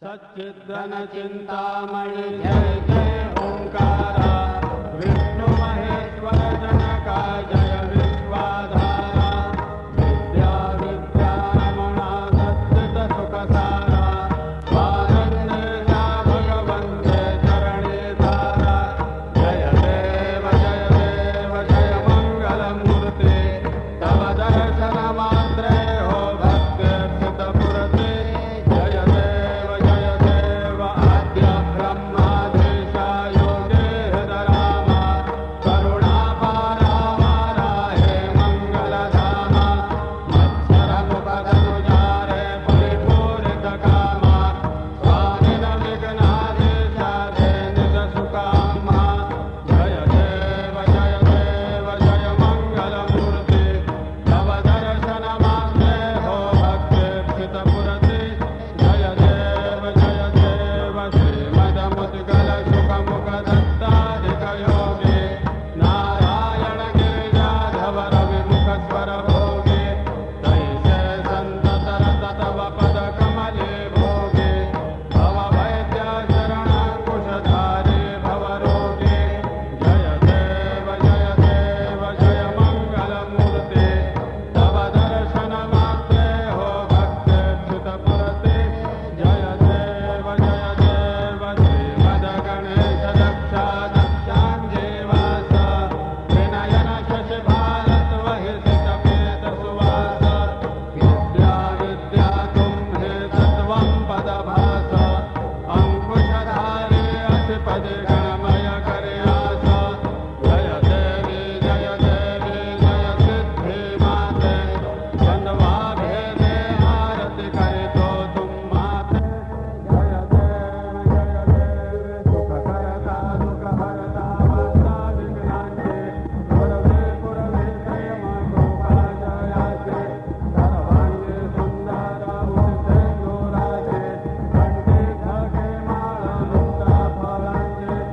सच्चिदघन चिंतामणि जय जय ओंकारा विष्णु महेश्वर जनका जय विश्वाधारा विद्या विद्यारमणा सच्चिद सुखसारा स्वानंदेशा भगवन्ते चरणे धारा जय देव जय मंगलमूर्ते तव दर्शन मात्रे हो भक्ति स्थितपुरते जय देव आद्य ब्रह्माधीशा योगेश रामा करुणापारा माराहे मंगलधामा मत्सर मुखधनुजारे परिपूरित कामा स्वामिन विघ्नाधीशा ते निज सुकामा जय देव जय मंगलमूर्ति तव दर्शन मात्रे हो भक्ति स्थितपुरते जय देव श्रीमदमुद्गल सुखमुखदत्ताधिक योगे नारायण गिरिजाधव रविमुख स्वर भोगे तैसे संततर तव पद कमले भोगे भव वैद्य शरणाकुशधारे भव रोगे जय देव जय मंगलमूर्ते तव दर्शन मात्रे हो भक्ति स्थितपुरते जय देव श्रीमद गणेश दक्षा दक्षांगेवास विनयन शशि भारत वहि सितपेत सुवास विद्या विद्या तुम्हे सत्वं पदभास अंकुशधारे असिपदे गणमय करयास जय देवी जय सिद्धि माते चंदवा भेदे आरति करे तो तुम माते जय देव सुख करता दुख हरता वार्ता विघ्नांचे पुरवे प्रेम कृपा जयाचे सर्वांगे सुंदर उदिते जोराचे कंठी धगे माळ मुक्ता फळांचे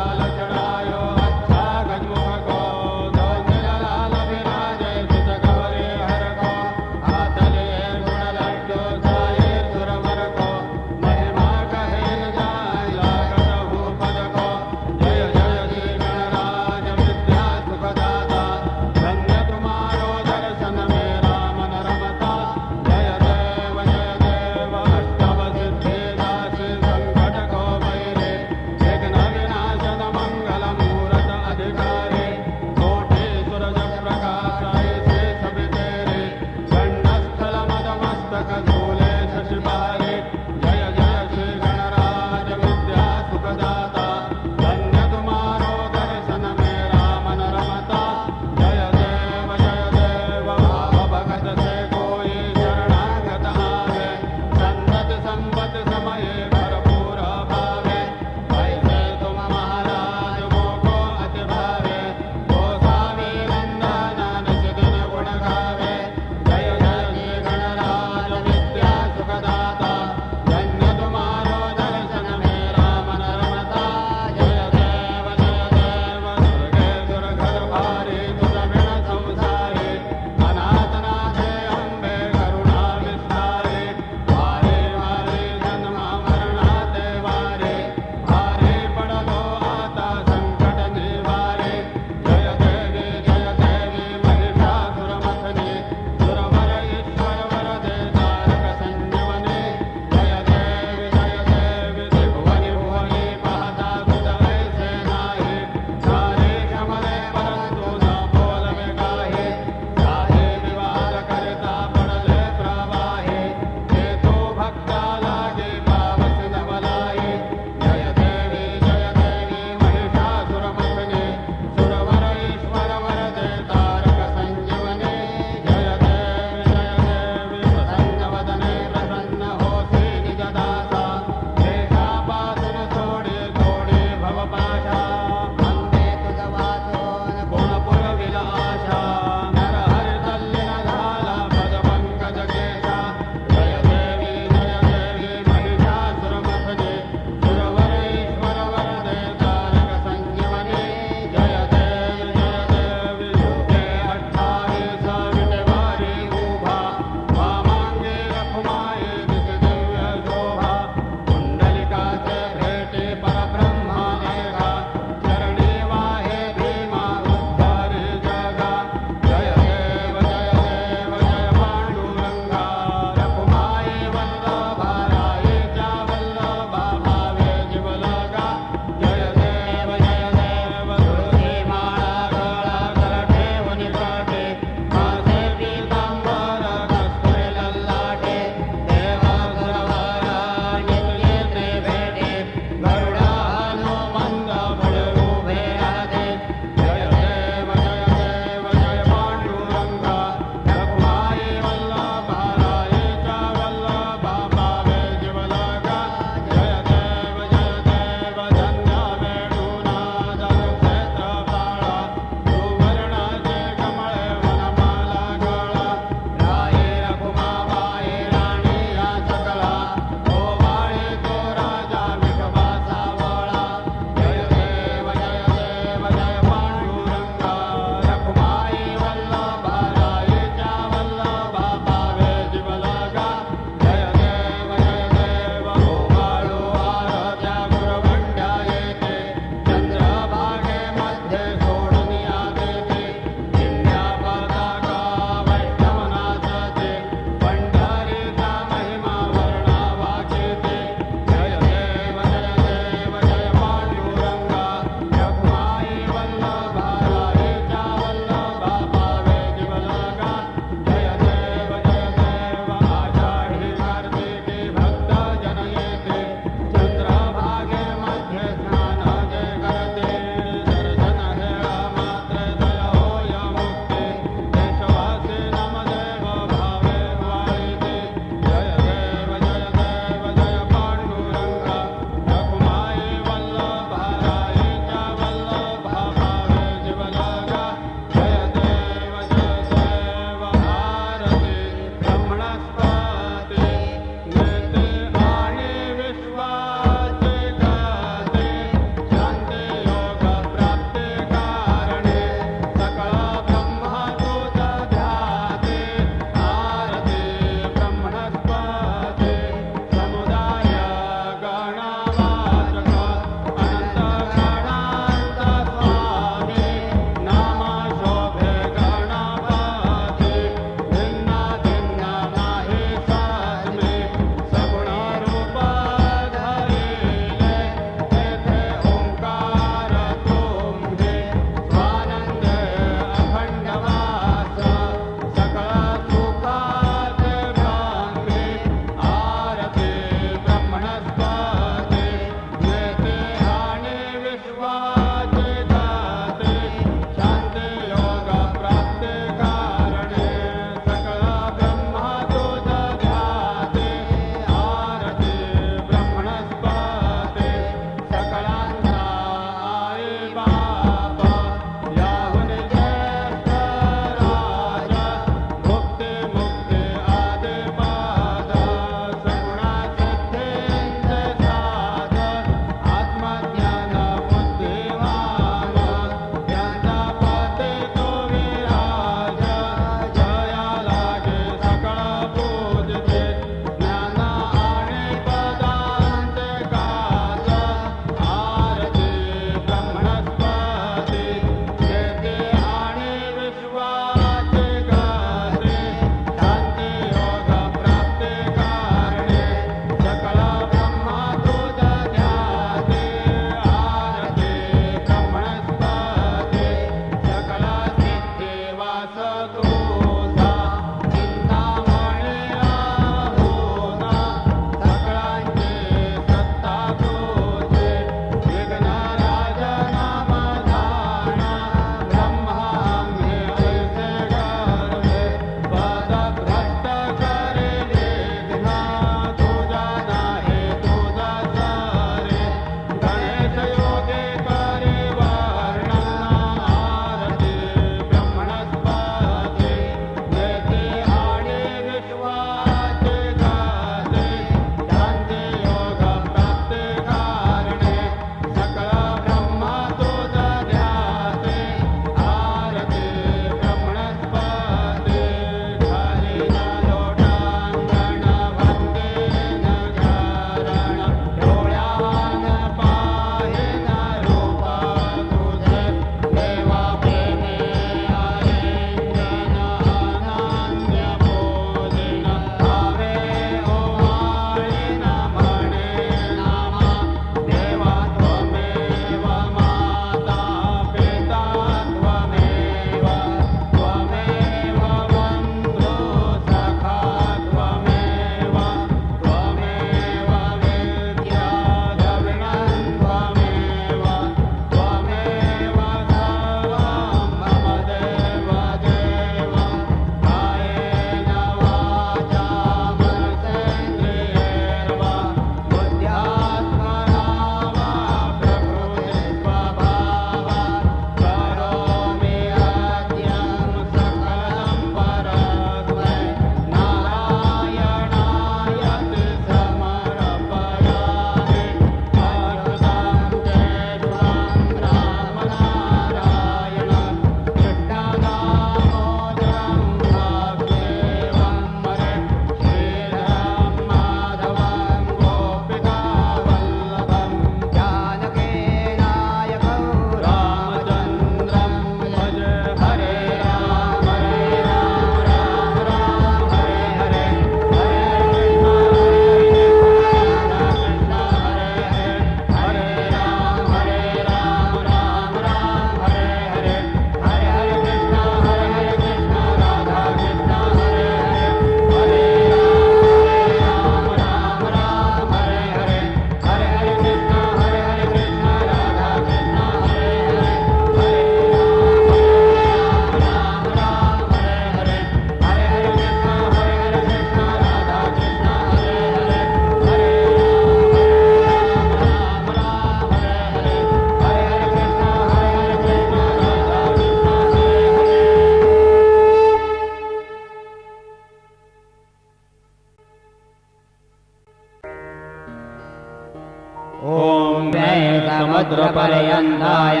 भद्रपर्यन्ताय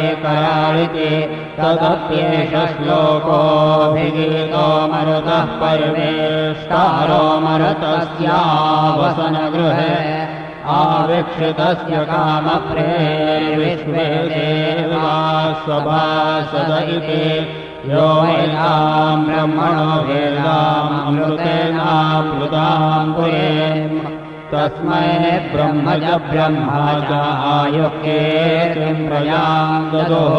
एकराळिति तदप्येष श्लोकोऽभिगीतो मरुतः परिवेष्टारो मरुतस्यावसनगृहे आवीक्षितस्य कामप्रेर्विश्वे देवा सभासद इति यो वैतां ब्रह्मणो वेदामृतेनाप्लुतां पुरेम् तस्मै ब्रह्मज ब्रह्माज आयुक्येतिं प्रजां ददुः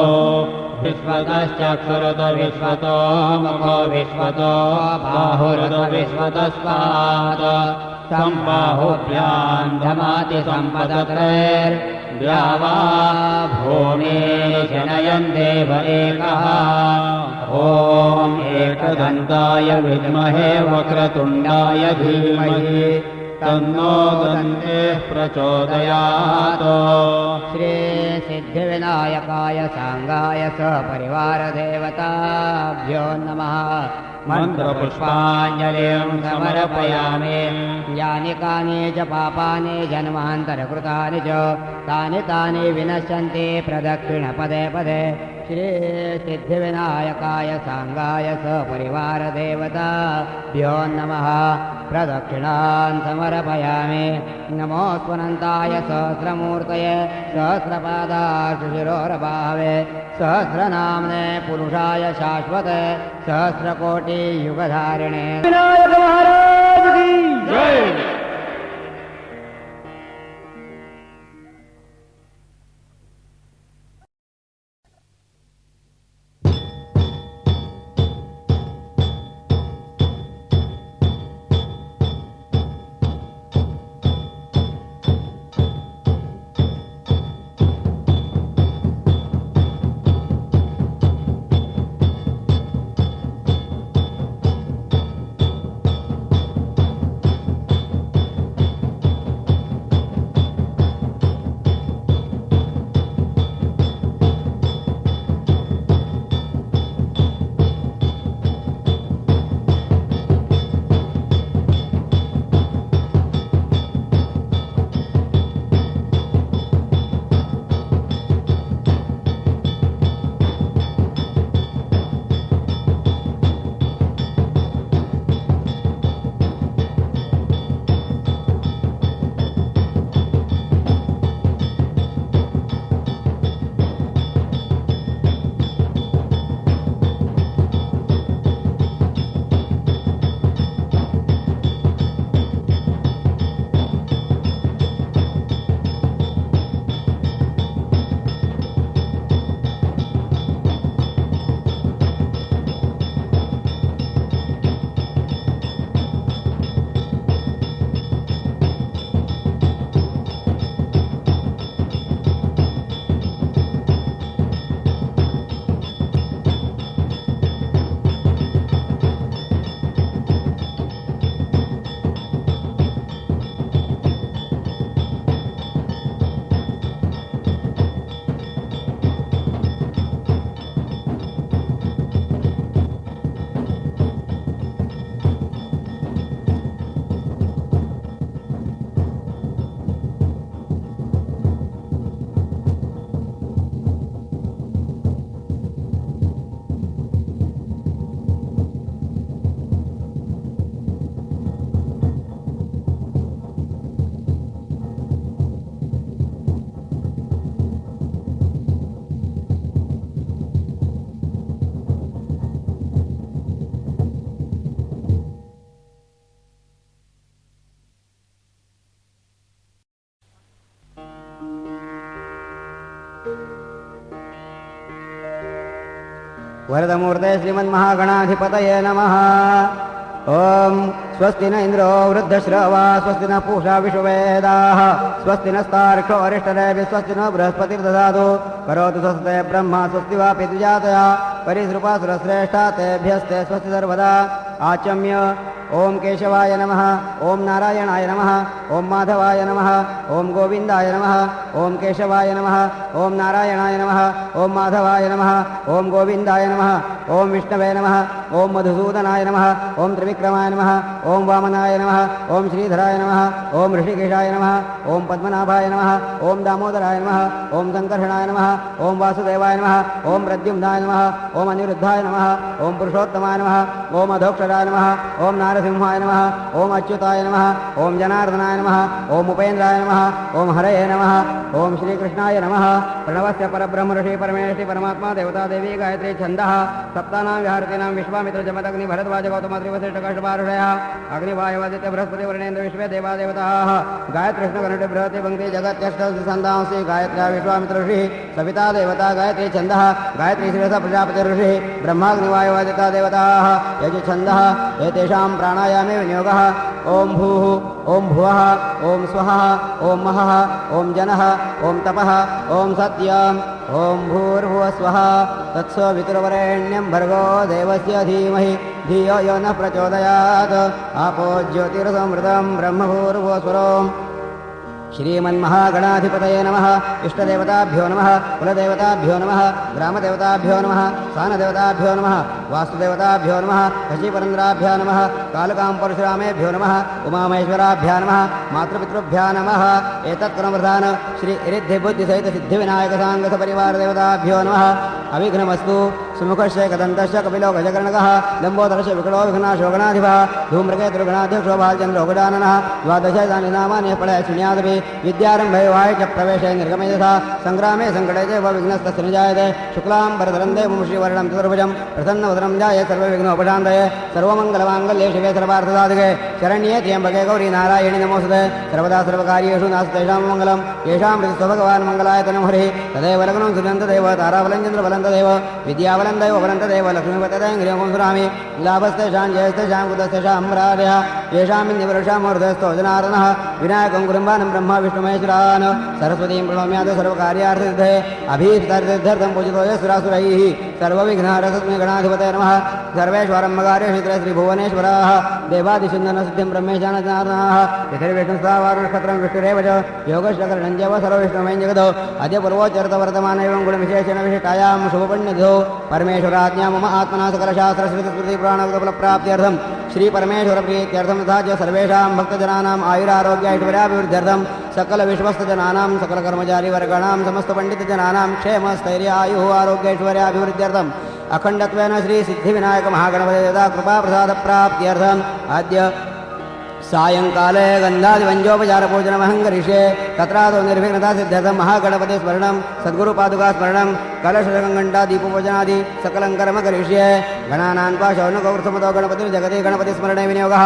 विश्वतश्चक्षुरुत विश्वतो मुखो विश्वतो बाहुरुत विश्वतस्पात् सम्बाहुभ्यां धमाति सम्पदत्रैर्द्यावा भूमिर्जनयन् देव एकः ॐ एकदन्ताय विद्महे वक्रतुण्डाय धीमहि तन्नो दन्तेः प्रचोदयात्। श्री सिद्धिविनायकाय सांगाय सपरिवारदेवताभ्यो नमः। मन्त्रपुष्पाञ्जलिं समर्पयामि। यानि कानि च पापानि जन्मान्तरकृतानि च तानि तानि विनश्यन्ति प्रदक्षिणपदे पदे। श्री सिद्धिविनायकाय सांगाय सपरिवारदेवताभ्यो नमः। प्रदक्षिणान् समर्पयामि। नमो स्वनन्ताय सहस्रमूर्तये सहस्रपादार्शिशिरोरभावे सहस्रनाम्ने पुरुषाय शाश्वते सहस्रकोटियुगधारिणे विनायक महाराज की जय। वरदमूर्ते श्रीमन्महागणाधिपतये नमः। ओम स्वस्ति न इंद्रो वृद्धश्रवा स्वस्ति न पूषा विश्ववेदाः स्वस्ति नस्तार्क्ष्यो अरिष्टनेमिः स्वस्ति न बृहस्पतिर्दधातु करोतु स्वस्ते ब्रह्मा स्वस्ति वा पितृजातया परिसृपा सुरश्रेष्ठा तेभ्यस्ते स्वस्ति सर्वदा आचम्य ओम केशवाय नमः ओम नारायणाय नमः ओम माधवाय नमः ओम गोविंदाय नमः ओम केशवाय नमः ओम नारायणाय नमः ओम माधवाय नमः ओम गोविंदाय नमः ओम विष्णवे नमः ओम मधुसूदनाय नमः ओम त्रिविक्रमाय नमः ओम वामनाय नमः ओम श्रीधराय नमः ओम ऋषिकेशाय नमः ओम पद्मनाभाय नमः ओम दामोदराय नमः ओम संकर्षणाय नमः ओम वासुदेवाय नमः ओम प्रद्युम्नाय नमः ओम अनिरुद्धाय नमः ओम पुरुषोत्तमाय नमः ओम अधोक्षराय नमः ओम नारसिंहाय नमः ओम अच्युताय नमः ओम जनार्दनाय नमः ओम उपेन्द्राय नमः ओम हरये नमः ओम श्रीकृष्णाय नमः प्रणवस्य परब्रह्म ऋषि परमेष्टि परमात्मा देवता देवी गायत्री छन्दः सप्तानां विहारतीनां विश्वामित्र जमदग्नि भरद्वाज गौतमात्रि वसिष्ठ कष्टपारुषयः अग्निवायुवादित्य बृहस्पति वर्णेन्द्र विश्वे देवादेवताः गायत्री कृष्णगणटे बृहति पंक्ति जगत्यष्टछन्दांसि गायत्र्या विश्वामित्र ऋषिः सविता देवता गायत्री छन्दः गायत्री श्रेयसा प्रजापति ऋषिः ब्रह्माग्निवायुवादिता देवताः यजु छन्दः एतेषां प्राणायामे विनियोगः ओम भूः ओम भुवः ओम स्वः ओम महः ओम जनः ओम तपः ओम सत्यम् ओम भूर्भुवः स्वः तत्सवितुर्वरेण्यं भर्गो देवस्य धीमहि धियो यो नः प्रचोदयात् आपो ज्योतिरसमृतं ब्रह्मभूर्भुवः स्वरोम् श्रीमन्महागणाधिपतये नमः इष्टदेवताभ्यो नमः कुलदेवताभ्यो नमः ग्रामदेवताभ्यो नमः स्थानदेवताभ्यो नमः वास्तुदेवताभ्यो नमः शशीपरन्द्राभ्यो नमः कालकां परशुरामेभ्यो नमः उमामहेश्वराभ्यो नमः मातृपितृभ्यो नमः एतत्क्रमप्रधान श्री रिद्धिबुद्धिसहितसिद्धिविनायकसाङ्गसपरिवारदेवताभ्यो नमः अविघ्नमस्तु सुमुखस्य कदन्तस्य कपिलो गजकर्णकः लम्बोदरस्य विकटो विघ्नाशो गणाधिपः धूम्रकेतुर्गणाध्यक्षो बालचन्द्रो गजाननः द्वादशानि नामानि पठय शृणुयादपि विद्यारम्भे वाय च प्रवेशे निर्गमे यथा सङ्ग्रामे सङ्कटे च विघ्नस्तस्य न जायते शुक्लां वरदरं देवं श्रीवर्णं चतुर्भुजं प्रसन्नवदनं जाये सर्वविघ्नोपशान्तये सर्वमङ्गलमाङ्गल्ये शिवे सर्वार्थसाधके शरण्ये त्र्यम्बके गौरी नारायणि नमोऽस्तुते सर्वदा सर्वकार्येषु नास्तेषां मङ्गलं येषां हृदि भगवान् मङ्गलायतनं हरिः तदेव लग्नं सुनन्तदेव ताराबलञ्चन्द्रबलन्तदेव विद्याबलन्दैव बलन्तदेव लक्ष्मीपतदेङ्ग्रियं सुरामि लाभस्तेषां जयस्तेषां कुतस्तेषां राजः येषां इन्द्रवर्षां हृदयस्थो जनार्दनः विनायकं कुटुम्बानं ब्रह्मा विष्णुमहेश्वरान् सरस्वतीं प्रणम्यात् सर्वकार्यार्थसिद्धे अभीष्टार्थसिद्ध्यर्थं पूजितो यस्सुरासुरैः सर्वविघ्नहरस्मै गणाधिपतये नमः सर्वेश्वरं मगार्य श्रीधरे श्रीभुवनेश्वराः देवादिशुन्दनसिद्धिं ब्रह्मेशान जनार्दनाः यथिर्विष्णुस्तावारुणक्षत्रं विष्णुरेव च योगश्चकरणं च सर्वविष्णुमयं जगदो अद्य पूर्वोच्चरितवर्तमान एवं गुणविशेषेण विशिष्टायां शुभपण्डितो परमेश्वराज्ञा मम आत्मना सकलशास्त्रस्मृतिस्मृतिपुराणप्राप्त्यर्थं श्रीपरमेश्वरप्रीत्यर्थं तथा च सर्वेषां भक्तजनानाम् आयुरारोग्य ऐश्वर्याभिवृद्ध्यर्थं सकलविश्वस्तजनानां सकलकर्मचारीवर्गाणां समस्तपण्डितजनानां क्षेमस्थैर्य आयुः आरोग्यैश्वर्याभिवृद्ध्यर्थम् अखण्डत्वेन श्रीसिद्धिविनायकमहागणपतिदेवता कृपाप्रसादप्राप्त्यर्थम् अद्य सायंकाले गन्धादिपञ्चोपचारपूजनमहं करिष्ये तत्रादौ निर्विघ्नता सिद्ध्यर्थं महागणपति स्मरणं सद्गुरुपादुका स्मरणं कलशघण्टा दीपोपूजनादि सकलं कर्म करिष्ये गणानान्त्वा शौनकौर्समतो गणपतिर्जगति गणपतिस्मरणे विनियोगः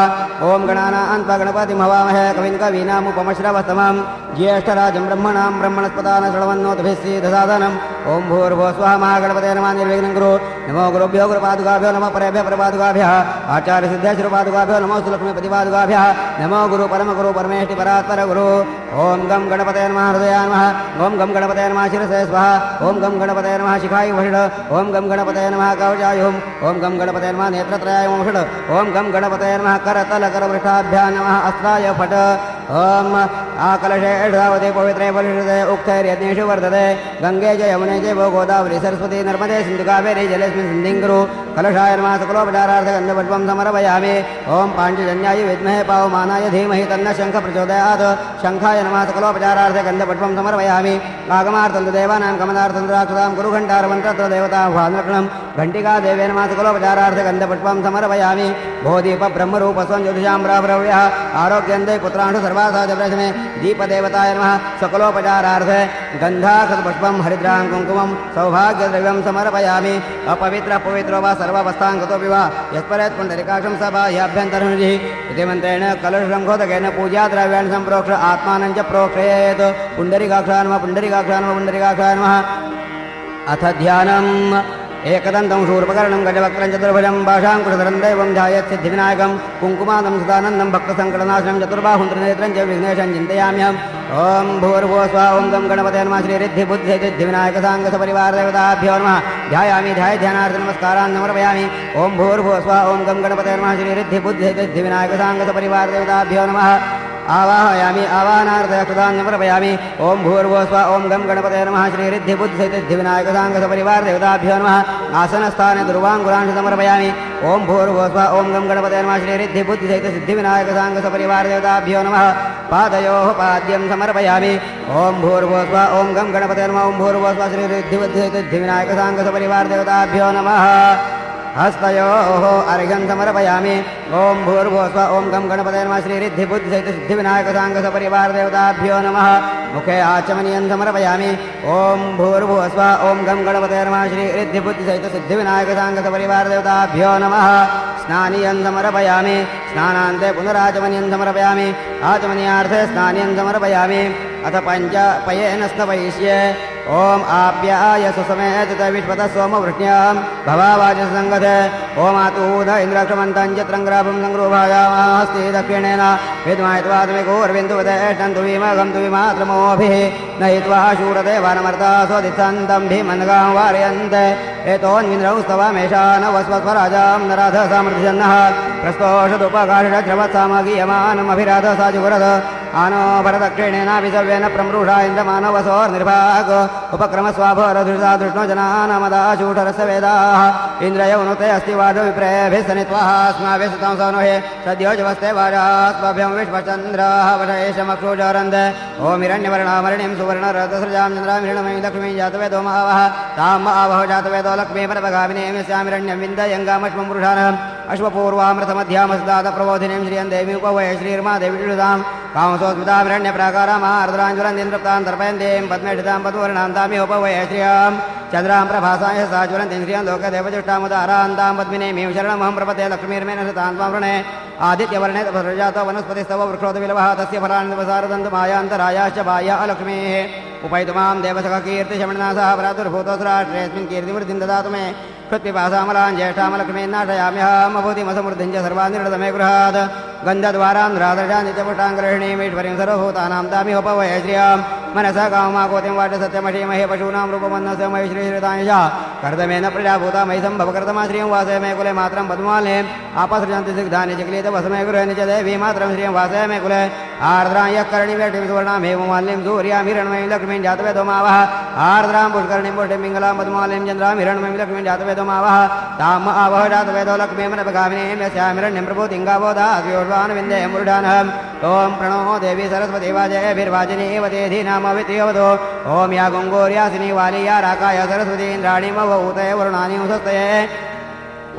ओम गणानान्त्वा गणपतिं हवामहे कविं कवीनामुपमश्रवस्तमं ज्येष्ठराजं ब्रह्मणां ब्रह्मणस्पदान शृण्वन्नोतभिः श्रीदसादनम् ओम भूर्भुवः स्वः महागणपते नमः निर्विघ्नं कुरु नमो गुरुभ्यो गुरुपादुकाभ्यो नमः परेभ्यः परपादुकाभ्यः आचार्यसिद्धेश्वरपादुकाभ्यो नमोऽस्तु लक्ष्मीपतिपादुकाभ्यः नमो गुरु परमेष्टि परात्पर गुरु ओम गम गणपते नमः हृदयाय नमः ओम गम गणपते नमः शिरसे स्वाहा ओम गम गणपते नमः शिखाय वषड ओम गम गणपते नमः कवचायुः ओम गम गणपते नमः नेत्रत्रयाय वषड ओम गम गणपते नमः करतलकरवृषाभ्यां नमः अस्त्राय फट ओम आकलशे एषावते पवित्रे बलिषते उक्तैर्यज्ञेषु वर्धते गंगे च यमुने च गोदावरी सरस्वती नर्मदे सिन्धु कावेरी जलेऽस्मिन् सन्धिं कुरु कलशाय नमः सकलोपचारार्थ गन्धपुष्पं समर्पयामि ओम पाञ्चजन्याय विद्महे पावमानाय धीमहि तन्नः शङ्खः प्रचोदयात् शङ्खाय नमः सकलोपचारार्थ गन्धपुष्पं समर्पयामि आगमार्थं देवानां कमलार्थं राक्षसां गुरुघण्टारमन्त्र देवताह्वानलक्षणं घण्टिका देवे नमः सकलोपचारार्थ गन्धपुष्पं समर्पयामि भोदीप ब्रह्मरूपस्वं ज्योतिषां प्राप्रव्यः आरोग्यन्ते पुत्रांशु सर्वासाजप्रश्ने दीपदेवताय नमः सकलोपचारार्थ गन्धाक्षतपुष्पं हरिद्रां कुङ्कुमं सौभाग्यद्रव्यं समर्पयामि अपवित्र पवित्रो वा सर्वावस्थां गतोऽपि वा यस्परेत् पुण्डरीकाक्षं स बाह्याभ्यन्तरनिधिः इति मन्त्रेण कलशसङ्घोदकेन पूजाद्रव्याणि सम्प्रोक्ष आत्मानं च प्रोक्षयेत् पुण्डरीकाक्षाय नमः पुण्डरीकाक्षाय नमः पुण्डरीकाक्षाय नमः अथ ध्यानम् एकदन्तं शूर्पकर्णं गजवक्त्रं चतुर्भुजं भाषाङ्कुशधरं दैवं ध्यायेत् सिद्धिविनायकं कुङ्कुमादं सदानन्दं भक्तसङ्कटनाशनं चतुर्बाहुं त्रिनेत्रं च विघ्नेशं चिन्तयाम्यहम् ओम भूर्भुवः स्वः ओम गं गणपते नमः श्रीरिद्धिबुद्धिसिद्धिविनायकसाङ्गसपरिवारदेवताभ्यो नमः ध्यायामि ध्यानार्थ नमस्कारान् समर्पयामि ओम भूर्भुवः स्वः ओम गं गणपते नमः श्रीरिद्धिबुद्धिसिद्धिविनायकसाङ्गसपरिवारदेवताभ्यो नमः आवाहयामि आवाहनार्थं समर्पयामि ओम भूर्भुवः स्वः ओम गं गणपतये नमः श्री रिद्धि बुद्धि सहित सिद्धि विनायक सांग सपरिवार देवताभ्यो नमः आसनस्थाने दुर्वांकुरांश समर्पयामि ओम भूर्भुवः स्वः ओम गं गणपतये नमः श्री रिद्धि बुद्धि सहित सिद्धि विनायक सांग सपरिवार देवताभ्यो नमः पादयोः पाद्यं समर्पयामि ओम भूर्भुवः स्वः ओम गं गणपतये नमः ओम भूर्भुवः स्वः श्री रिद्धि बुद्धि सहित सिद्धि विनायक सांग सपरिवार देवताभ्यो नमः हस्तयोः अर्घ्यं समर्पयामि ओम भूर्भुवः स्वः ओम गं गणपतये नमः श्री रिद्धि बुद्धि सहित सिद्धि विनायक सांग सपरिवार देवताभ्यो नमः मुखे आचमनीयं समर्पयामि ओम भूर्भुवः स्वः ओम गं गणपतये नमः श्री रिद्धि बुद्धि सहित सिद्धि विनायक सांग सपरिवार देवताभ्यो नमः स्नानीयं समर्पयामि स्नानान्ते पुनराचमनीयं समर्पयामि आचमनीयार्थे स्नानीयं समर्पयामि अथ पंच पयेन स्नपयिष्ये ओम आप्याय सुसमेत विश्वतः सोमवृष्ण्यां भवावाच संगते ओम आतूद इन्द्रक्षमन्तं चित्रङ्ग्राभं संग्रूभायामास्ति दक्षिणेन विद्मायत्वात्मिकोर्विन्दुवदेष्टन्तु विमगं तु विमात्रमोभिः नयित्वा शूरते वानमर्ता स्वदित्सन्तं भीमन्गां वारयन्ते एतोन्विन्द्रौ स्तवमेषा न वस्वस्वराजां नराध सामर्थ्यन्नः प्रस्तोषदुपकाषिषज्रवत्सामगीयमानमभिराध साजुगुरद आनो भरदक्षिणेनाभिसव्येन प्रमृषा इन्द्रमानवसोर्निर्भाग उपक्रमस्वाभरधृता दृष्णो जनानामदाशूठरस्य वेदाः इन्द्रयौनुते अस्ति वाजो विप्रेभिः सनित्वाः अस्माभिः सुतं सौनुहे सद्योजवस्ते वाजास्मभ्यं विश्वचन्द्राः वशेशमक्षोजरन्ते ॐ हिरण्यवर्णामरणिं सुवर्णरथसृजां चन्द्रामिरणमयं लक्ष्मीं जातवेदो महावः ताम् आवहो जातवेदो लक्ष्मी परपगामिनीं विन्दयङ्गामश्वं पुरुषाणम् अश्वपूर्वामृतमध्यामस्दातप्रबोधिनीं श्रियं देवीं उपवये श्रीर्मा देवीषुतां कामसोस्मितामिरण्यप्राकारामार्द्राञ्ज्वलन्तीं तर्पयन्तीं पद्मेषितां पद्मवर्णां तामिहोपवये श्रियां चन्द्रां प्रभासाय साज्वलन्तीं श्रियं लोकदेवजुष्टामुदारान्तां पद्मिनीं शरणमहं प्रपदे लक्ष्मीर्मेण सुतां त्वां वृणे आदित्यवर्णे तपसृजातो वनस्पतिस्तव वृक्षोदविलवः तस्य फलानि तपसारदन्तु मायान्तरायाश्च बाह्या लक्ष्मीः उपैतुमां देवसखकीर्तिशमणनासः प्रादुर्भूतोऽस्राष्ट्रेऽस्मिन् कीर्तिमृद्धिं ददातु मे कृत्पिपासामलां ज्येष्ठामलक्ष्मीन्नाशयाम्यहमभूतिमसमृद्धिं च सर्वान्निर्दमे गृहात् गन्धद्वारान्ध्रादृशां नित्यपुष्टाङ्गृहिणीमीश्वरीं सर्वभूतानां तामिहोपवये श्रियां मनसः काममाकोतिं वाच सत्यमशीमहे पशूनां रूपमन्नस्य मयि श्रीश्रितांशा कर्दमेन प्रजाभूता मयि सम्भवकर्तमा श्रियं वासय मे कुले मात्रं पद्माले आपसृजन्ति सिग्धानि चिक्लीत वसमे गृहनि च देवी मात्रं श्रियं वासय मे कुले आर्द्रां यः कर्णिं व्यक्तिं सुवर्णां हेममालिनीं सूर्यां हिरण्मयीं लक्ष्मीं जातवेदो मावः आर्द्रां पुष्कर्णिं पुष्टिं पिङ्गलां पद्मालिनीं चन्द्रां हिरण्मयीं लक्ष्मीं जातवेदो मावः ताम् आवह जातवेदो लक्ष्मीमनपगामिनीं यस्यां हिरण्यं प्रभूतिङ्गाबोधाद्योष्वान् विन्दे मुरुडानहम् ॐ प्रणो देवी सरस्वती वाजयभिर्वाजिनीवते धीनामवित्रियवतो ॐ या गङ्गोर्यासिनी वालिया राकाय सरस्वती इन्द्राणीमवूतये वरुणानि उषस्तये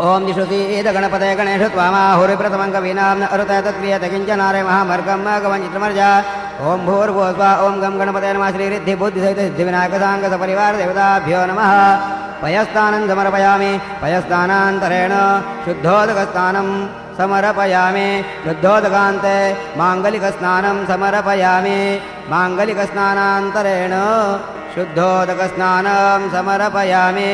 ओम दिशुसीद गणपते गणेश त्वामाहुरिप्रथमं कवीनां न अरुत तत्क्रियते किञ्चनारे महामर्गं गवञ्चित्रमर्जा ओम भूर्भुवः स्वः ओम गं गणपते नमः श्रीरिद्धि बुद्धिसहित सिद्धिविनायकसाङ्ग सपरिवार देवताभ्यो नमः पयस्नानं समर्पयामि पयस्नानान्तरेण शुद्धोदकस्नानं समर्पयामि शुद्धोदकान्ते माङ्गलिकस्नानं समर्पयामि माङ्गलिकस्नानान्तरेण शुद्धोदकस्नानं समर्पयामि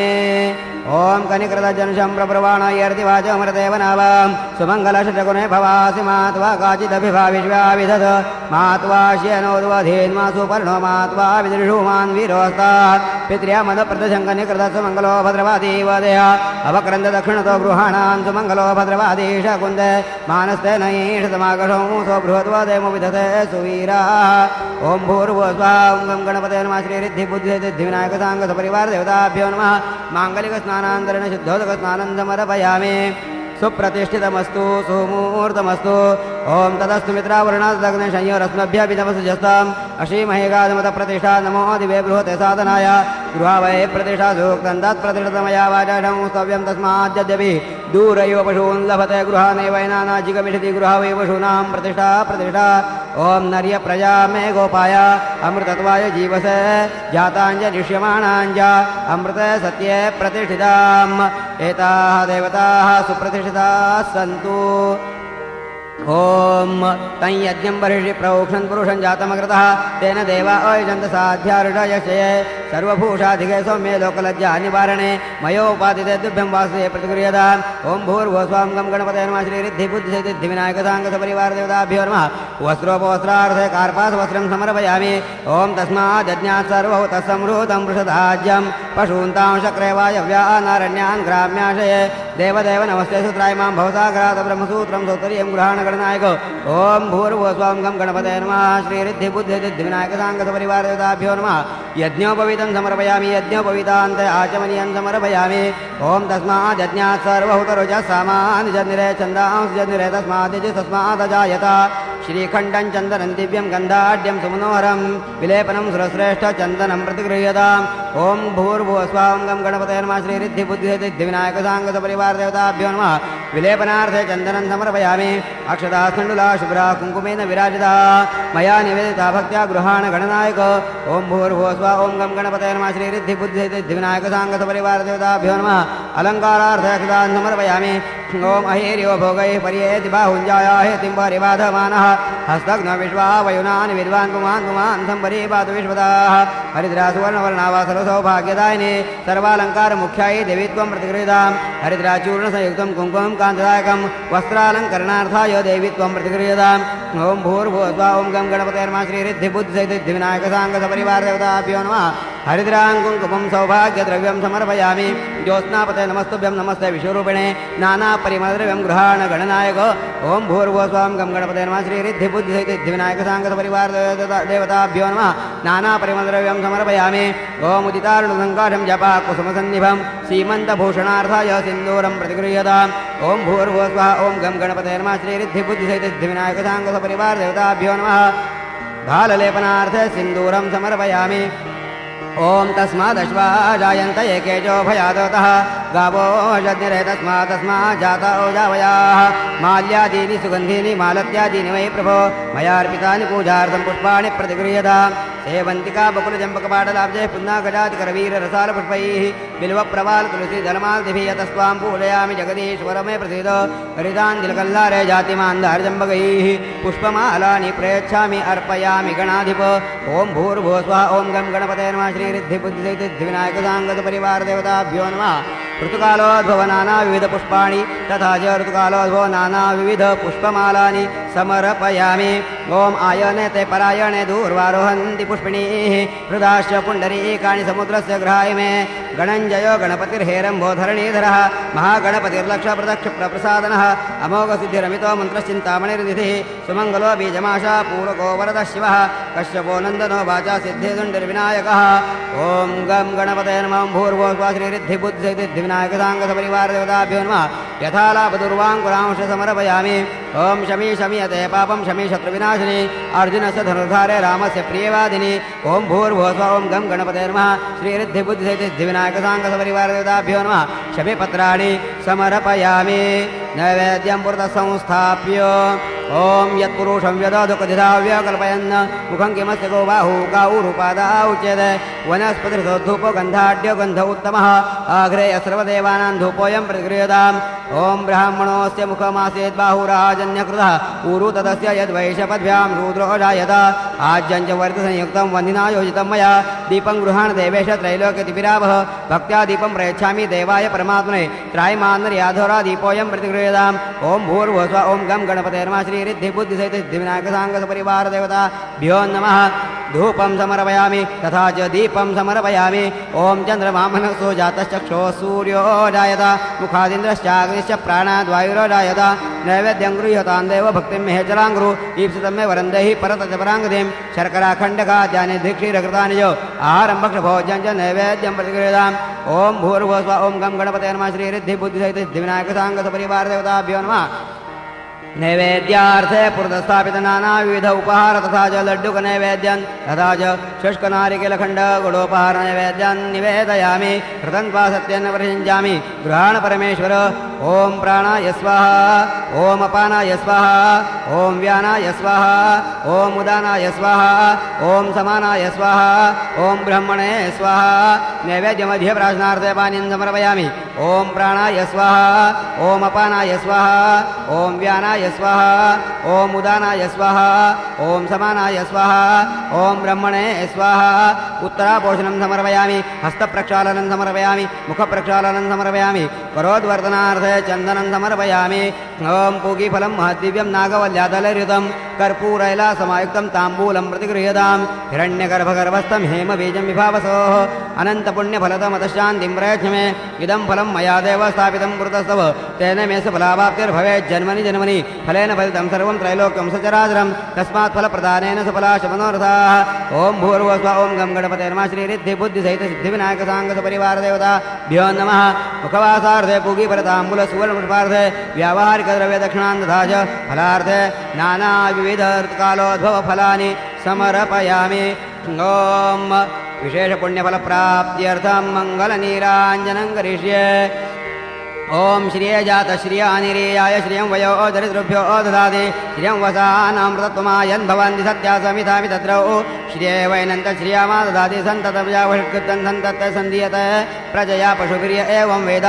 ओम कनिकृतजनुषं प्रब्रवाणयर्तिवाचमृदेवनावां सुमङ्गलषट्गुणे भवासि मात्वा काचिदभिभा विश्वाविदध मात्वा श्यनोद्वधेन्मा सुपर्णो मात्वा विदृढुमान् वीरोस्तात् पित्र्यामदप्रदशङ्कनिकृतः सुमङ्गलो भद्रवादीवदेह अवक्रन्द दक्षिणतो गृहाणां सुमङ्गलो भद्रवादीश कुन्दे मानस्ते नयीषतमाकषौ स्वबृहद्वदेमो विदधे सुवीराः ओम भूर्भुवः स्वः ओम गं गणपते नमः श्रीरिद्धिबुद्धिसिद्धिविनायकसाङ्ग सपरिवार देवताभ्यो नमः माङ्गलिकस्नानान्तरेण शुद्धोदकस्नानं समर्पयामि सुप्रतिष्ठितमस्तु सुमूर्तमस्तु ओम तदस्तु मित्रावरुणादग्निशंयोरस्मभ्यभिनवसुजस्ताम् अशीमहेगादमतप्रतिष्ठा नमो दिवे बृहते साधनाय गृहावये प्रतिष्ठा सूक्तं तत्प्रतिष्ठितमया वाचाढं स्तव्यं तस्माद्यद्यपि दूरैव पशून् लभते गृहानेवैनानाजिकमिषति गृहावै पशूनां प्रतिष्ठा प्रतिष्ठा ओम नर्य प्रजा मे गोपाय अमृतत्वाय जीवसे जाताञ्जलिष्यमाणाञ्ज अमृते सत्ये प्रतिष्ठिताम् एताः देवताः सुप्रतिष्ठिताः सन्तु ओम तं यज्ञं बर्हिषि प्रोक्षन् पुरुषं जातमकृतः तेन देवा अयजन्त साध्यारुषयशये सर्वभूषाधिके सौम्ये लोकलज्जा निवारणे मयोपादिते तुभ्यं वासुदेव प्रतिगृह्यताम् ओम भूर्भुवः स्वः गं गणपते नमः श्रीरिद्धिबुद्धिसिद्धिविनायकसाङ्ग सपरिवार देवताभ्यो नमः वस्त्रोपवस्त्रार्थे कार्पासवस्त्रं समर्पयामि ओम तस्माद्यज्ञात् सर्वभूतः संहृतं वृषधाज्यं पशून्तां शक्रे वायव्यानारण्यान् ग्राम्याशये देवदेव नमस्ते सूत्राय मां भवसागरात् ब्रह्मसूत्रं सौतर्यं गृहाणगणनायक ॐ भूर्भुवस्वां गं गणपते नमः श्रीरिद्धिबुद्धिसिद्धिविनायक साङ्गसपरिवारदेवताभ्यो नमः यज्ञोपवीतं समर्पयामि यज्ञोपवीतान्ते आचमनीयं समर्पयामि ॐ तस्मात् यज्ञात् सर्वहुतरुजः सामान् जनिरे छन्दांसि जनिरे तस्मादजायत श्रीखण्डं चन्दनं दिव्यं गन्धाढ्यं सुमनोहरं विलेपनं सुरश्रेष्ठ चन्दनं प्रतिगृह्यताम् ॐ भूर्भुवस्वां गं गणपते नमः श्रीरिद्धिबुद्धिसिद्धिविनायक साङ्गसपरिवारदेवताभ्यो नमः विलेपनार्थे चन्दनं समर्पयामि अक्षता खण्डुला शुभ्रा कुङ्कुमेन विराजिता मया निवेदिता भक्त्या गृहाण गणनायक ॐ भूर्भुवस्वा ॐ गं गणपते नमः श्रीरिद्धिबुद्धिसिद्धिविनायक साङ्गसपरिवारदेवताभ्यो नमः अलङ्कारार्थे अक्षतान् समर्पयामि ॐ अहेर्यो भोगैः पर्येति बाहुञ्जायाः तिम्बरिबाधमानः हस्तघ्न विश्वा वयुनानि विद्वान् पुमान् सम्परीपातु विश्वदाः हरिद्रा सुवर्णवर्णावा सर्वसौभाग्यदायिनी सर्वालङ्कारमुख्यायै देवी त्वं प्रतिगृहीतां हरिद्राचूर्णसंयुक्तं कुङ्कुमं कान्तदायकं वस्त्रालङ्करणार्थाय देवी त्वं प्रतिगृहीताम् ॐ भूर्भुवस्वा ॐ गं गणपते नमः श्रीरिद्धिबुद्धिसिद्धिविनायक साङ्गसपरिवारदेवताभ्यो नमः हरिद्रां कुङ्कुमं सौभाग्यद्रव्यं समर्पयामि ज्योत्स्नापते नमस्तुभ्यं नमस्ते विश्वरूपिणे नानापरिमलद्रव्यं गृहाण गणनायक ॐ भूर्भुवस्वां गं गणपते नमः श्रीरिद्धिबुद्धिसिद्धिविनायक साङ्गसपरिवारदेवताभ्यो नमः नानापरिमलद्रव्यं समर्पयामि ॐ उदितारुणसङ्काशं जपाकुसुमसन्निभं सीमन्तभूषणार्थाय सिन्दूरं प्रतिगृह्यताम् ॐ भूर्भुवस्वा ॐ गं गणपते नमः श्रीरिद्धिबुद्धिसिद्धिविनायक साङ्गसपरिवारदेवताभ्यो नमः भाललेपनार्थे सिन्दूरं समर्पयामि ॐ तस्मादश्वा जायन्त एकेजो भयादतः गावो जज्ञरे तस्मात् जाता ओजावयाः माल्यादीनि सुगन्धीनि मालत्यादीनि वै प्रभो मयार्पितानि पूजार्थं पुष्पाणि प्रतिगृह्यताम् सेवन्तिका बकुलजम्बकपाटलाब्जे पुन्नागजातिकरवीररसालपुष्पैः बिल्वप्रवालतुलसी दलमालतिभिः तस्त्वां पूजयामि जगदीश्वर मे प्रसीद हरिताञ्जलकल्लारे जातिमान्दारजम्बकैः पुष्पमालानि प्रयच्छामि अर्पयामि गणाधिप ॐ भूर्भुवस्वः ॐ गं गणपते नमः श्रीरिद्धिबुद्धिसिद्धिविनायक साङ्गसपरिवारदेवताभ्यो नमः ऋतुकालोद्भव नानाविधपुष्पाणि तथा च ऋतुकालोद्भव नानाविधपुष्पमालानि समर्पयामि ॐ आयने ते परायणे दूर्वारोहन्ति पुष्पिणीः हृदाश्च पुण्डरीकाणि समुद्रस्य गृहाय मे गणञ्जयो गणपतिर्हेरम्भोधरणीधरः महागणपतिर्लक्षप्रदक्षप्रप्रसादनः अमोघसिद्धिरमितो मन्त्रश्चिन्तामणिर्निधिः सुमङ्गलो बीजमाशा पूरको वरदः शिवः कश्यपो नन्दनो वाचा सिद्धिदुण्डर्विनायकः ॐ गं गणपते नमः भूर्भुवस्वा श्रीरिद्धिबुद्धिसिद्धिविनायक साङ्गसपरिवारदेवताभ्यो नमः यथालाभदुर्वाङ्कुरांश समर्पयामि ॐ शमी शमीयते पापं शमी शत्रुविनाशिनी अर्जुनस्य धनुर्धारे रामस्य प्रियवादिनी ॐ भूर्भुवस्वा ॐ गं गणपते नमः श्रीरिद्धिबुद्धिसिद्धिविनायक साङ्गसपरिवारदेवताभ्यो नमः शमीपत्राणि समर्पयामि नैवेद्यं पुरतः संस्थाप्य ॐ यत्पुरुषं व्यदधुकधिधाव्य कल्पयन् मुखं किमस्य गो बाहु गाऊरुपादा उच्यते वनस्पतिर्धूपो गन्धाढ्यो गन्ध उत्तमः आघ्रेय सर्वदेवानां धूपोऽयं प्रतिगृह्यताम् ॐ ब्राह्मणोऽस्य मुखमासीत् बाहुराजन्यकृतः ऊरु तदस्य यद्वैशपद्भ्यां रुद्रो जायत आज्यं च वर्तसंयुक्तं वन्दिना योजितं मया दीपं गृहाण देवेश त्रैलोक्यतिपिरावः भक्त्या दीपं प्रयच्छामि देवाय परमात्मने त्रायमान्नर्याधोरा दीपोऽयं प्रतिगृह्यताम् ॐ भूर्भुवस्वा ॐ गं गणपते नमः श्रीरिद्धिबुद्धिसिद्धिविनायक साङ्गसपरिवारदेवताभ्यो नमः धूपं समर्पयामि तथा च दीपं समर्पयामि ॐ चन्द्रमा मनसो जातश्चक्षुः सूर्यो जायत मुखादिन्द्रश्चाग्निश्च प्राणाद्वायुरो जायत नैवेद्यं गृह्यतां देव भक्तिं मे चराङ्गुरु ईप्सितं मे वरं देहि परतपराङ्गतिं शर्कराखण्डकाद्यानि धिक्षीरकृतानि च आहारं भक्षभोज्यं च नैवेद्यं प्रतिगृह्यताम् ॐ भूर्भुवस्वा ॐ गं गणपते नमः श्रीरिद्धिबुद्धिसिद्धिविनायक साङ्गसपरिवारदेवताभ्यो नमः नैवेद्यार्थे पुरतस्थापित नानाविध उपहार तथा च लड्डुक नैवेद्यं तथा च शुष्कनारिकेलखण्ड गुडोपहार नैवेद्यं निवेदयामि कृतन्त्वा सत्येन प्रयुञ्जामि गृहाण परमेश्वर ॐ प्राणाय स्वाहा ॐ अपानाय स्वाहा ॐ व्यानाय स्वाहा ॐ उदानाय स्वाहा ॐ समानाय स्वाहा ॐ ब्रह्मणे स्वाहा नैवेद्यमध्ये प्राशनार्थे पानीं समर्पयामि ॐ प्राणाय स्वाहा ॐ अपानाय स्वाहा ॐ व्यानाय स्वाहा ॐ उदानाय स्वाहा ॐ समानाय स्वाहा ॐ ब्रह्मणे स्वाहा उत्तरापोषणं समर्पयामि हस्तप्रक्षालनं समर्पयामि मुखप्रक्षालनं समर्पयामि करोद्वर्धनार्थे चन्दनं समर्पयामि ॐ पूगीफलं महद्दिव्यं नागवल्यादलयुतं कर्पूरैलासमायुक्तं ताम्बूलं प्रतिगृह्यतां हिरण्यगर्भगर्भस्थं हेमबीजं विभावसोः अनन्तपुण्यफलतमतशान्तिं प्रयच्छ मे इदं फलं मया देव स्थापितं कुरुतस्तव तेन मे सफलावाप्तिर्भवेत् जन्मनि जन्मनि फलेन फलितं सर्वं त्रैलोक्यं सचराचरं तस्मात् फलप्रदानेन सफलाशमनोरथाः ॐ भूर्भुवस्व ॐ गं गणपते नमः श्रीरिद्धिबुद्धिसहितसिद्धिविनायकसाङ्गसपरिवारदेवताभ्यो नमः मुखवासार्थे पूगीफलताम्बूलसुवर्णपुष्पार्थे व्यावहारिकद्रव्यदक्षिणान्तथा च फलार्थे नानाविविधकालोद्भवफलानि समर्पयामि ॐ विशेषपुण्यफलप्राप्त्यर्थं मङ्गलनीराञ्जनं करिष्ये ॐ श्रिये जातश्रियानिरीयाय श्रियं वयो दरिद्रुभ्यो ददाति श्रियं वसानामृतत्वमायन् भवन्ति सत्या समितामि तद्रौ श्रिये वैनन्तश्रियामा ददाति सन्ततव्यावष्कृतं सन्तत सन्दीयत प्रजया पशुभिर्य एवं वेद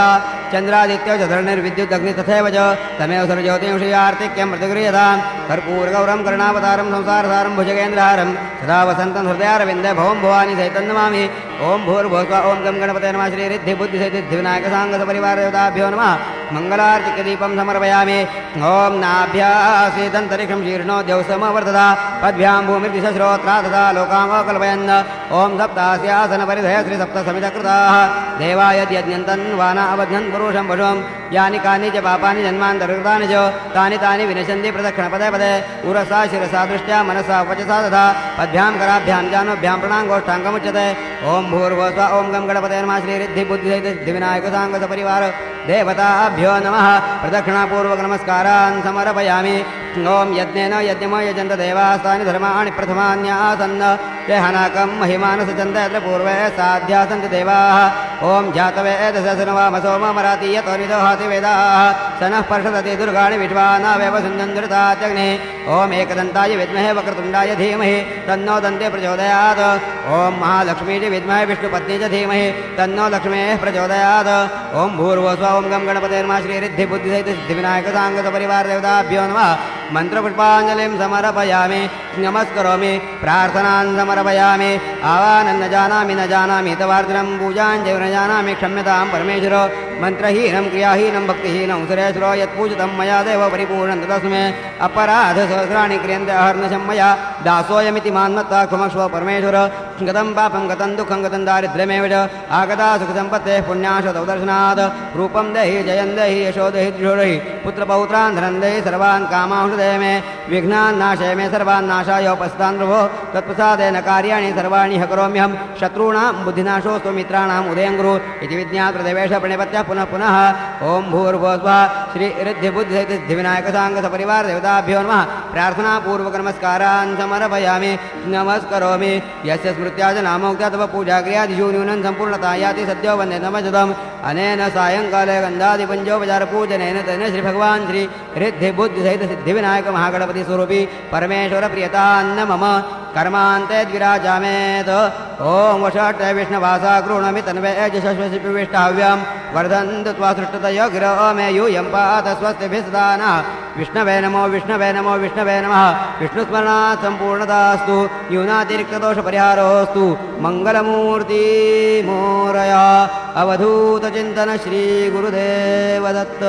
चन्द्रादित्यो च धरणिर्विद्युदग्नि तथैव च तमेव सर्वज्योतिंश्रियार्तिक्यं प्रतिगृह्यतां कर्पूरगौरं करुणावतारं संसारसारं भुजगेन्द्रहारं सदा वसन्तं हृदयारविन्दे भवं भवानी सहितं नमामि ॐ भूर्भुवस्व ॐ गं गणपते नमः श्रीरिद्धिबुद्धिसहितसिद्धिविनायकसाङ्गसपरिवारदेवताभ्यो नमः मङ्गलार्चिकदीपं समर्पयामि ॐ नाभ्यासीदन्तरिक्षं शीर्णो द्यौसमवर्धता पद्भ्यां भूमिर्दिशश्रोत्रा तथा लोकामकल्पयन् ॐ सप्तास्यासनपरिधय श्रीसप्तसमितकृताः देवाय यज्ञन्तन्वाना अबध्नन् पुरुषं पशुं यानि कानि च पापानि जन्मान्तर्कृतानि च तानि तानि विनशन्ति प्रदक्षिणपदे पदे उरसा शिरसा दृष्ट्या मनसा वचसा तथा पद्भ्यां कराभ्यां जानोभ्यां प्रणाङ्गोष्ठाङ्गमुच्यते ॐ भूर्भुवस्व ॐ गं गणपते नमः श्रीरिद्धिबुद्धिसहितसिद्धिविनायकसाङ्गसपरिवार देवताभ्यो नमः प्रदक्षिणापूर्वक नमस्कारान् समर्पयामि ॐ यज्ञेन यज्ञमो यजन्त देवास्तानि धर्माणि प्रथमान्यासन् ते हनाकं महिमानसजन्त यत्र पूर्वे साध्या सन्ति देवाः ॐ जातवेदसनवामसोमराति यतो निदोहाति वेदाः स नः पर्षदति दुर्गाणि विश्वानावेव सुन्दन्दृतात्यग्ने ॐ एकदन्ताय विद्महे वक्रतुण्डाय धीमहि तन्नो दन्ते प्रचोदयात् ॐ महालक्ष्मी च विद्महे विष्णुपत्नी च धीमहि तन्नो लक्ष्मेः प्रचोदयात् ॐ भूर्भुवस्व ॐ गं गणपते नमः श्रीरिद्धिबुद्धिसहितसिद्धिविनायकसाङ्गसपरिवारदेवताभ्यो नमः मन्त्रपुष्पाञ्जलिं समर्पयामि नमस्करोमि प्रार्थनान् समर्पयामि आवानं न जानामि तवार्जनं पूजां च न जानामि क्षम्यतां परमेश्वर मन्त्रहीनं क्रियाहीनं भक्तिहीनं सुरेश्वरो यत्पूजितं मया देव परिपूर्णं तस्मै अपराधसहस्राणि क्रियन्ते अहर्निशं मया दासोऽयमिति मान्मत्ता क्षमस्व परमेश्वर गतं पापं गतं दुःखं गतं दारिद्र्यमेव च आगता सुखसम्पत्तेः पुण्याशतौ दर्शनात् रूपं देहि जयं देहि यशो देहि द्विषो देहि पुत्रपौत्रान् धनं देहि सर्वान् कामांश देहि मे विघ्नान् नाशय मे सर्वान् नाशाय उपस्तान् प्रभो तत्प्रसादेन कार्याणि सर्वाणि ह करोम्यहं शत्रूणां बुद्धिनाशोऽस्तु मित्राणाम् उदयं कुरु इति विज्ञाप्य देवेश प्रणिपत्य पुनः पुनः ॐ भूर्भुवस्वः श्रीरिद्धिबुद्धिसहितसिद्धिविनायकसाङ्गसपरिवारदेवताभ्यो नमः प्रार्थनापूर्वक नमस्कारान् समर्पयामि नमस्करोमि यस्य स्मृत्या च नामोक्त्या तव पूजाक्रियादिषु न्यूनं सम्पूर्णता याति सद्यो वन्दे नमस्कृतम् अनेन सायङ्काले गन्धादिपञ्चोपचारपूजनेन तेन श्रीभगवान् श्रीरिद्धिबुद्धिसहितसिद्धिविनायक महागणपतिस्वरूपी परमेश्वरप्रियतान्न मम कर्मान्ते द्विराजामेत ॐ वषट् विष्णवासा गृह्णामि तन्वे यजशस्वशिपिविष्टाव्यं वर्धन्तु त्वा सृष्टतयो गिरो मे यूयं पात स्वस्तिभिः सदा नः विष्णवे नमो विष्णवे नमो विष्णवे नमः विष्णुस्मरणात् सम्पूर्णतास्तु न्यूनातिरिक्तदोषपरिहारोऽस्तु मङ्गलमूर्ति मोरया अवधूतचिन्तन श्रीगुरुदेव दत्त